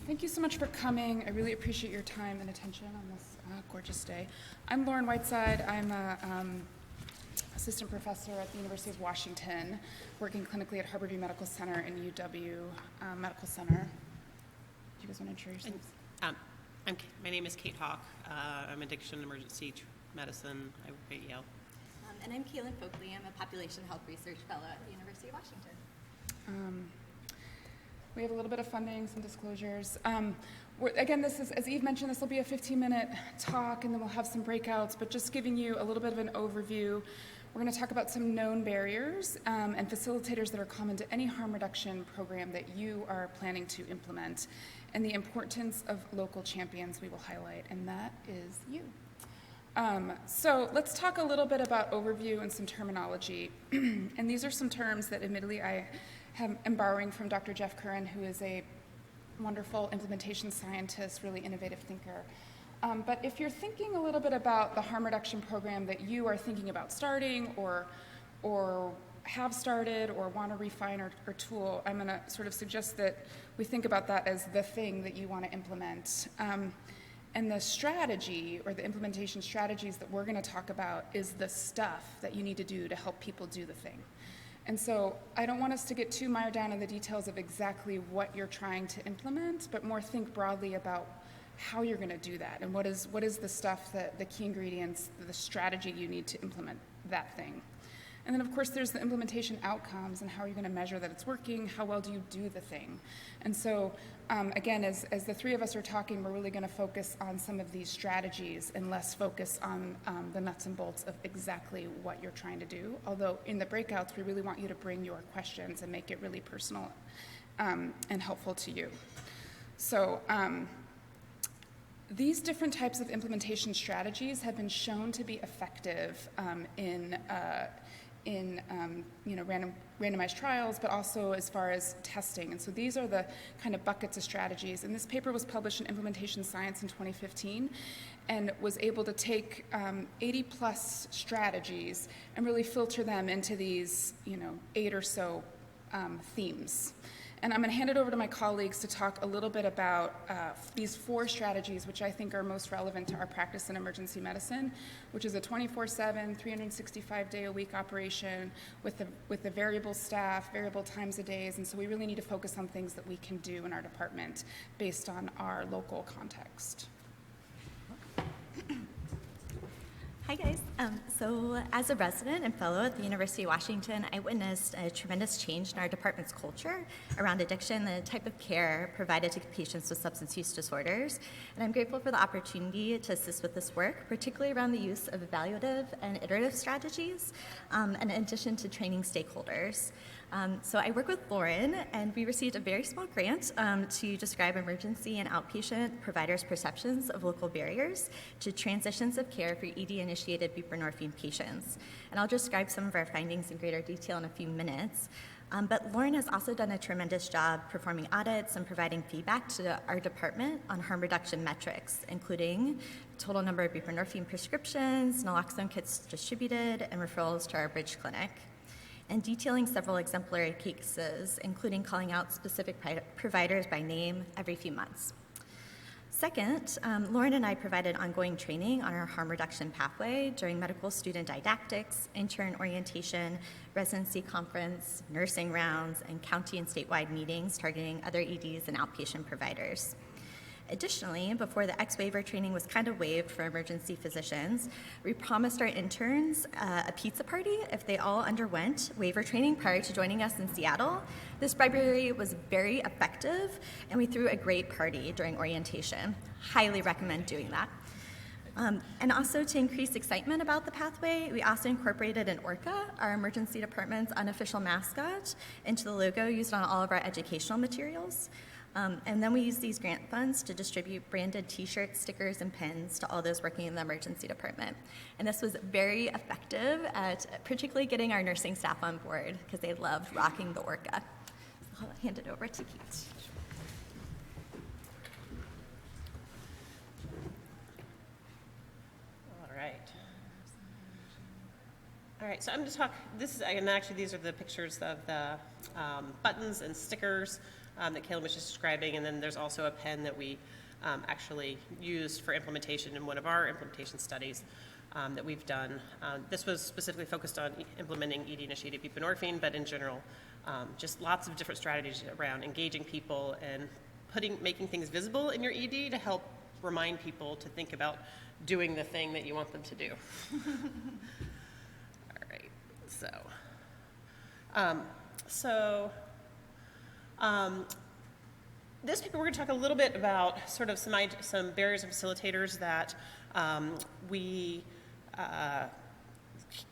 Thank you so much for coming. I really appreciate your time and attention on this gorgeous day. I'm Lauren Whiteside. I'm an assistant professor at the University of Washington, working clinically at Harborview Medical Center and UW Medical Center. Do you guys want to introduce yourselves? My name is Kate Hawk. I'm addiction and emergency medicine. I work at Yale. And I'm Kaylin Folkley. I'm a population health research fellow at the University of Washington. We have a little bit of funding, some disclosures. Again, this is, as Eve mentioned, this will be a 15-minute talk, and then we'll have some breakouts, but just giving you a little bit of an overview. We're going to talk about some known barriers and facilitators that are common to any harm reduction program that you are planning to implement, and the importance of local champions we will highlight, and that is you. So let's talk a little bit about overview and some terminology. And these are some terms that admittedly I'm borrowing from Dr. Jeff Curran, who is a wonderful implementation scientist, really innovative thinker. But if you're thinking a little bit about the harm reduction program that you are thinking about starting or have started or want to refine or tool, I'm going to sort of suggest that we think about that as the thing that you want to implement. And the strategy or the implementation strategies that we're going to talk about is the stuff that you need to do to help people do the thing. And so I don't want us to get too mired down in the details of exactly what you're trying to implement, but more think broadly about how you're going to do that and what is the stuff, the key ingredients, the strategy you need to implement that thing. And then, of course, there's the implementation outcomes and how are you going to measure that it's working, how well do you do the thing. And so, again, as the three of us are talking, we're really going to focus on some of these strategies and less focus on the nuts and bolts of exactly what you're trying to do. Although in the breakouts, we really want you to bring your questions and make it really personal and helpful to you. So these different types of implementation strategies have been shown to be effective in randomized trials, but also as far as testing. And so these are the kind of buckets of strategies. And this paper was published in Implementation Science in 2015 and was able to take 80 plus strategies and really filter them into these 8 or so themes. And I'm going to hand it over to my colleagues to talk a little bit about these 4 strategies, which I think are most relevant to our practice in emergency medicine, which is a 24/7, 365-day-a-week operation with the variable staff, variable times of days. And so we really need to focus on things that we can do in our department based on our local context. Hi guys. So as a resident and fellow at the University of Washington, I witnessed a tremendous change in our department's culture around addiction and the type of care provided to patients with substance use disorders. And I'm grateful for the opportunity to assist with this work, particularly around the use of evaluative and iterative strategies, in addition to training stakeholders. So I work with Lauren, and we received a very small grant to describe emergency and outpatient providers' perceptions of local barriers to transitions of care for ED-initiated buprenorphine patients. And I'll describe some of our findings in greater detail in a few minutes. But Lauren has also done a tremendous job performing audits and providing feedback to our department on harm reduction metrics, including total number of buprenorphine prescriptions, naloxone kits distributed, and referrals to our Bridge Clinic, and detailing several exemplary cases, including calling out specific providers by name every few months. Second, Lauren and I provided ongoing training on our harm reduction pathway during medical student didactics, intern orientation, residency conference, nursing rounds, and county and statewide meetings targeting other EDs and outpatient providers. Additionally, before the X-waiver training was kind of waived for emergency physicians, we promised our interns a pizza party if they all underwent waiver training prior to joining us in Seattle. This bribery was very effective, and we threw a great party during orientation. Highly recommend doing that. And also to increase excitement about the pathway, we also incorporated an orca, our emergency department's unofficial mascot, into the logo used on all of our educational materials. And then we use these grant funds to distribute branded t-shirts, stickers, and pins to all those working in the emergency department. And this was very effective at particularly getting our nursing staff on board because they loved rocking the orca. So I'll hand it over to Keith. All right, so I'm going to talk, and actually these are the pictures of the buttons and stickers that Caleb was just describing, and then there's also a pen that we actually used for implementation in one of our implementation studies that we've done. This was specifically focused on implementing ED-initiated buprenorphine, but in general, just lots of different strategies around engaging people and making things visible in your ED to help remind people to think about doing the thing that you want them to do. All right, this paper, we're going to talk a little bit about sort of some barriers and facilitators that we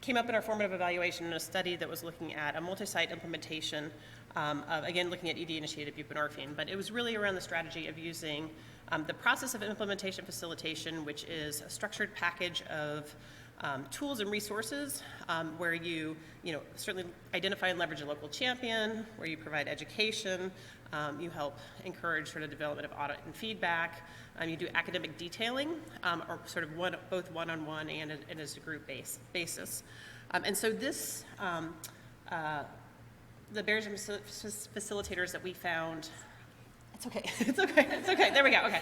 came up in our formative evaluation in a study that was looking at a multi-site implementation of, again, looking at ED-initiated buprenorphine. But it was really around the strategy of using the process of implementation facilitation, which is a structured package of tools and resources where you certainly identify and leverage a local champion, where you provide education, you help encourage sort of development of audit and feedback, you do academic detailing, or sort of both one-on-one and as a group basis. And so this, the barriers and facilitators that we found, it's okay, there we go, okay.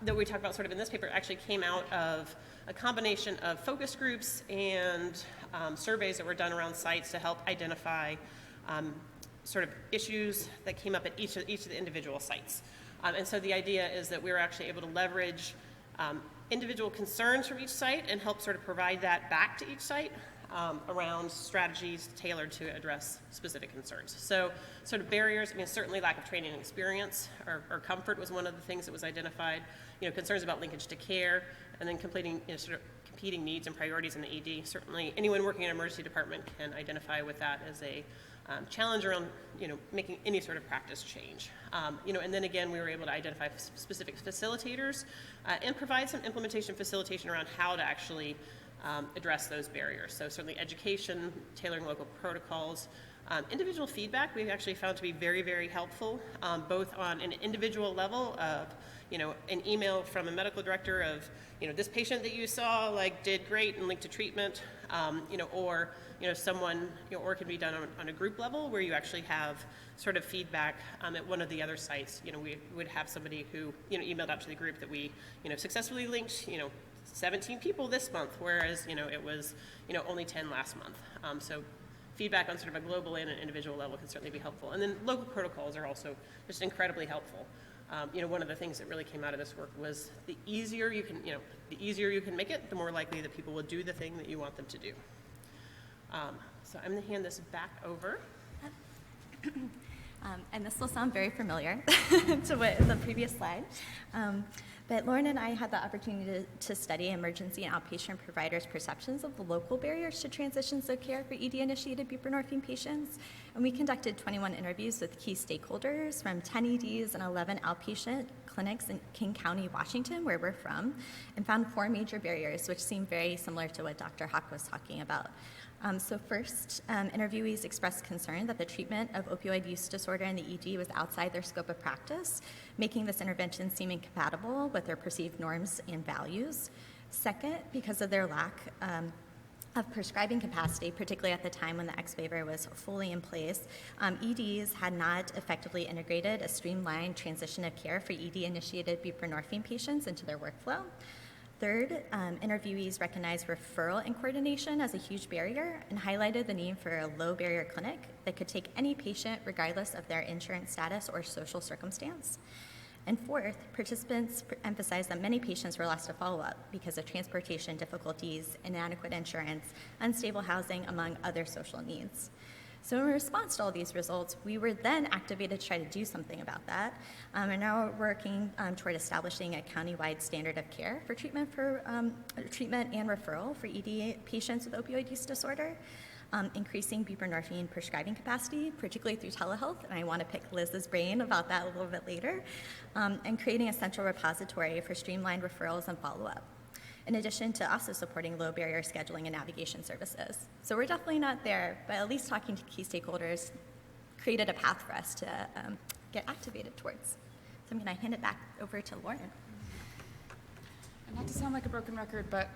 That we talk about sort of in this paper actually came out of a combination of focus groups and surveys that were done around sites to help identify sort of issues that came up at each of the individual sites. And so the idea is that we were actually able to leverage individual concerns from each site and help sort of provide that back to each site around strategies tailored to address specific concerns. So sort of barriers, I mean, certainly lack of training and experience or comfort was one of the things that was identified, concerns about linkage to care, and then completing sort of competing needs and priorities in the ED. Certainly anyone working in an emergency department can identify with that as a challenge around, making any sort of practice change. And then again, we were able to identify specific facilitators and provide some implementation facilitation around how to actually address those barriers. So certainly education, tailoring local protocols, individual feedback we've actually found to be very, very helpful, both on an individual level of, an email from a medical director of, this patient that you saw did great and linked to treatment, or someone, or it can be done on a group level where you actually have sort of feedback at one of the other sites. We would have somebody who, emailed out to the group that we, successfully linked, 17 people this month, whereas, it was, only 10 last month. So feedback on sort of a global and an individual level can certainly be helpful. And then local protocols are also just incredibly helpful. One of the things that really came out of this work was the easier you can make it, the more likely that people will do the thing that you want them to do. So I'm going to hand this back over. And this will sound very familiar to what the previous slide. But Lauren and I had the opportunity to study emergency and outpatient providers' perceptions of the local barriers to transitions of care for ED-initiated buprenorphine patients. And we conducted 21 interviews with key stakeholders from 10 EDs and 11 outpatient clinics in King County, Washington, where we're from, and found 4 major barriers, which seem very similar to what Dr. Hawk was talking about. So first, interviewees expressed concern that the treatment of opioid use disorder in the ED was outside their scope of practice, making this intervention seem incompatible with their perceived norms and values. Second, because of their lack of prescribing capacity, particularly at the time when the ex-waiver was fully in place, EDs had not effectively integrated a streamlined transition of care for ED-initiated buprenorphine patients into their workflow. Third, interviewees recognized referral and coordination as a huge barrier and highlighted the need for a low-barrier clinic that could take any patient regardless of their insurance status or social circumstance. And fourth, participants emphasized that many patients were lost to follow-up because of transportation difficulties, inadequate insurance, unstable housing, among other social needs. So in response to all these results, we were then activated to try to do something about that. And now we're working toward establishing a county-wide standard of care for treatment and referral for ED patients with opioid use disorder, increasing buprenorphine prescribing capacity, particularly through telehealth, and I want to pick Liz's brain about that a little bit later, and creating a central repository for streamlined referrals and follow-up, in addition to also supporting low-barrier scheduling and navigation services. So we're definitely not there, but at least talking to key stakeholders created a path for us to get activated towards. So I'm going to hand it back over to Lauren. And not to sound like a broken record, but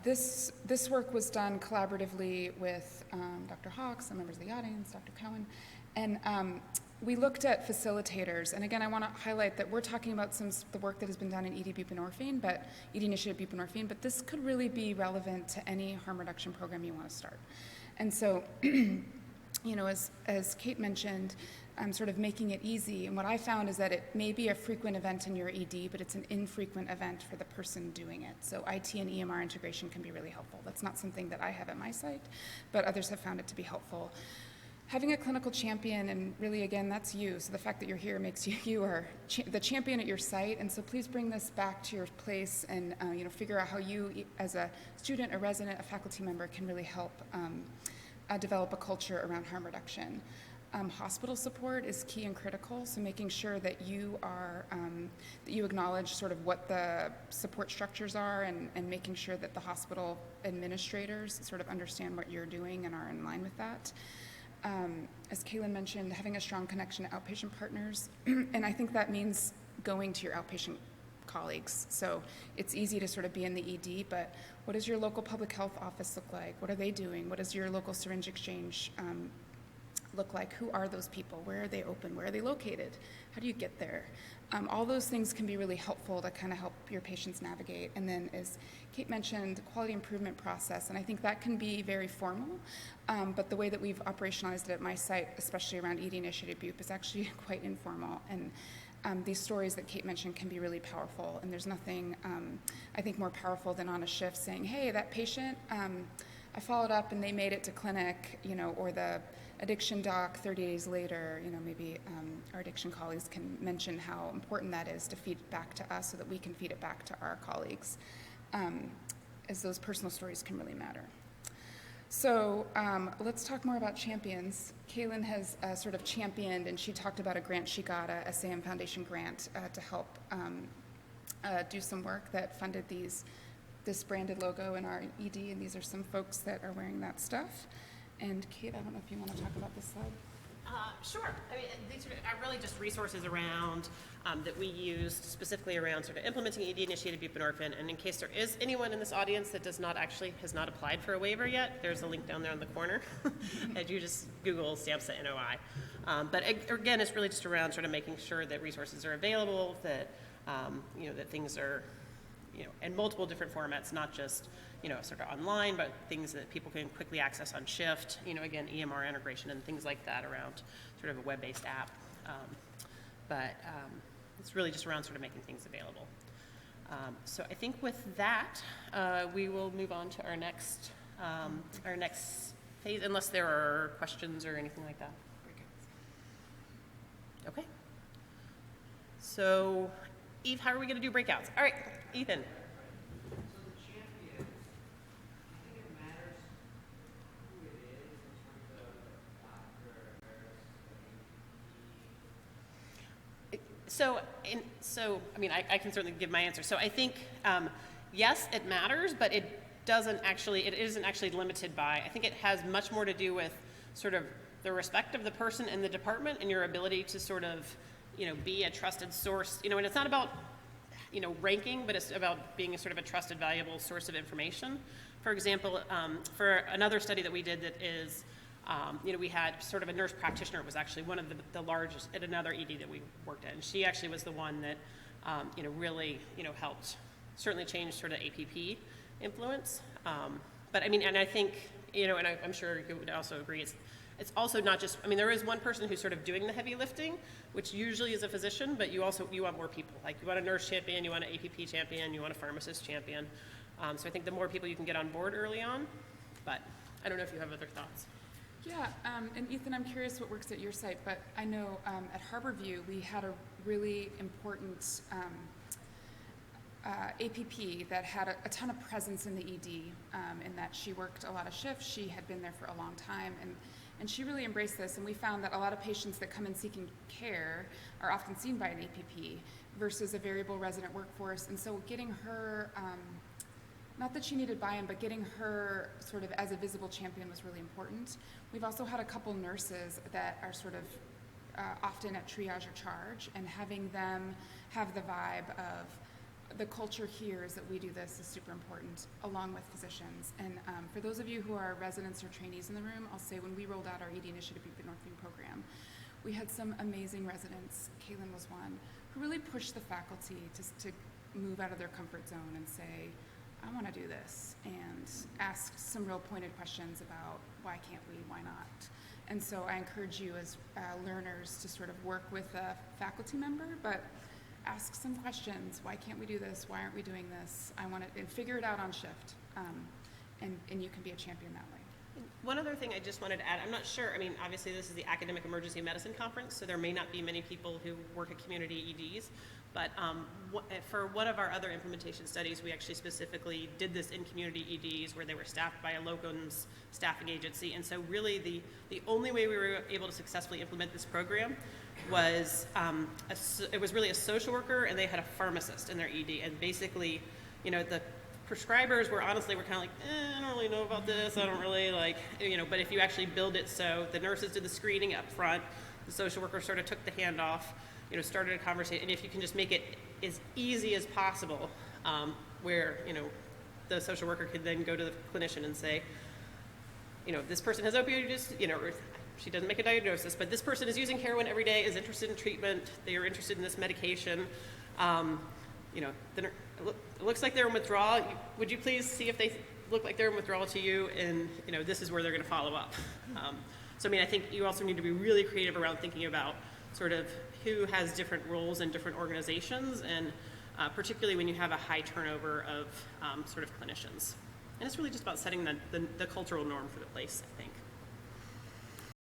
This work was done collaboratively with Dr. Hawks, some members of the audience, Dr. Cowan, and we looked at facilitators. And again, I want to highlight that we're talking about the work that has been done in ED buprenorphine, ED initiated buprenorphine, but this could really be relevant to any harm reduction program you want to start. And so, as Kate mentioned, sort of making it easy. And what I found is that it may be a frequent event in your ED, but it's an infrequent event for the person doing it. So IT and EMR integration can be really helpful. That's not something that I have at my site, but others have found it to be helpful. Having a clinical champion, and really, again, that's you. So the fact that you're here makes you are the champion at your site. And so please bring this back to your place and figure out how you, as a student, a resident, a faculty member, can really help develop a culture around harm reduction. Hospital support is key and critical, so making sure that you are that you acknowledge sort of what the support structures are, and making sure that the hospital administrators sort of understand what you're doing and are in line with that. As Kaylin mentioned, having a strong connection to outpatient partners, and I think that means going to your outpatient colleagues. So it's easy to sort of be in the ED, but what does your local public health office look like? What are they doing? What does your local syringe exchange look like? Who are those people? Where are they open? Where are they located? How do you get there? All those things can be really helpful to kind of help your patients navigate. And then, as Kate mentioned, the quality improvement process, and I think that can be very formal, but the way that we've operationalized it at my site, especially around ED initiated BUP, is actually quite informal. And these stories that Kate mentioned can be really powerful. And there's nothing, I think, more powerful than on a shift saying, hey, that patient, I followed up and they made it to clinic, or the addiction doc 30 days later, maybe our addiction colleagues can mention how important that is to feed back to us so that we can feed it back to our colleagues, as those personal stories can really matter. So let's talk more about champions. Kaylin has sort of championed, and she talked about a grant she got, a SAEM Foundation grant, to help do some work that funded this branded logo in our ED, and these are some folks that are wearing that stuff. And Kate, I don't know if you want to talk about this slide. Sure. I mean, these are really just resources around that we used specifically around sort of implementing ED-initiated buprenorphine. And in case there is anyone in this audience that has not applied for a waiver yet, there's a link down there in the corner. And you just Google SAMHSA NOI. But again, it's really just around sort of making sure that resources are available, that that things are in multiple different formats, not just sort of online, but things that people can quickly access on shift, again, EMR integration and things like that around sort of a web-based app. But it's really just around sort of making things available. So I think with that, we will move on to our next phase, unless there are questions or anything like that. Okay. So, Eve, how are we going to do breakouts? All right, Ethan. So, I mean, I can certainly give my answer. So I think, yes, it matters, but it isn't actually limited by, I think it has much more to do with sort of the respect of the person in the department and your ability to sort of, be a trusted source, and it's not about, ranking, but it's about being a sort of a trusted, valuable source of information. For example, for another study that we did that is, we had sort of a nurse practitioner. It was actually one of the largest at another ED that we worked at, and she actually was the one that, really, helped certainly change sort of APP influence. But I mean, and I think, and I'm sure you would also agree, it's also not just, there is one person who's sort of doing the heavy lifting, which usually is a physician, but you want more people. Like you want a nurse champion, you want an APP champion, you want a pharmacist champion. So I think the more people you can get on board early on, but I don't know if you have other thoughts. Yeah, and Ethan, I'm curious what works at your site, but I know at Harborview we had a really important APP that had a ton of presence in the ED, in that she worked a lot of shifts, she had been there for a long time, and she really embraced this, and we found that a lot of patients that come in seeking care are often seen by an APP versus a variable resident workforce, and so getting her, not that she needed buy-in, but getting her sort of as a visible champion was really important. We've also had a couple nurses that are sort of often at triage or charge, and having them have the vibe of the culture here is that we do this is super important, along with physicians. And for those of you who are residents or trainees in the room, I'll say when we rolled out our ED Initiative Buprenorphine program, we had some amazing residents, Kaylin was one, who really pushed the faculty to move out of their comfort zone and say, I want to do this, and ask some real pointed questions about why can't we, why not? And so I encourage you as learners to sort of work with a faculty member, but ask some questions. Why can't we do this? Why aren't we doing this? I want to, and figure it out on shift. And you can be a champion that way. One other thing I just wanted to add, I'm not sure, I mean, obviously this is the Academic Emergency Medicine Conference, so there may not be many people who work at community EDs, but for one of our other implementation studies, we actually specifically did this in community EDs where they were staffed by a locums staffing agency, and so really the only way we were able to successfully implement this program was, it was really a social worker and they had a pharmacist in their ED, and basically, you know, the prescribers were honestly kind of like, I don't really know about this, I don't really like, you know, but if you actually build it so the nurses did the screening up front, the social worker sort of took the handoff, you know, started a conversation, and if you can just make it as easy as possible, where, you know, the social worker could then go to the clinician and say, you know, this person has opioid use, you know, or she doesn't make a diagnosis, but this person is using heroin every day, is interested in treatment, they are interested in this medication, you know, it looks like they're in withdrawal. Would you please see if they look like they're in withdrawal to you, and, you know, this is where they're going to follow up. So, I mean, I think you also need to be really creative around thinking about sort of who has different roles in different organizations, and particularly when you have a high turnover of sort of clinicians. And it's really just about setting the cultural norm for the place, I think.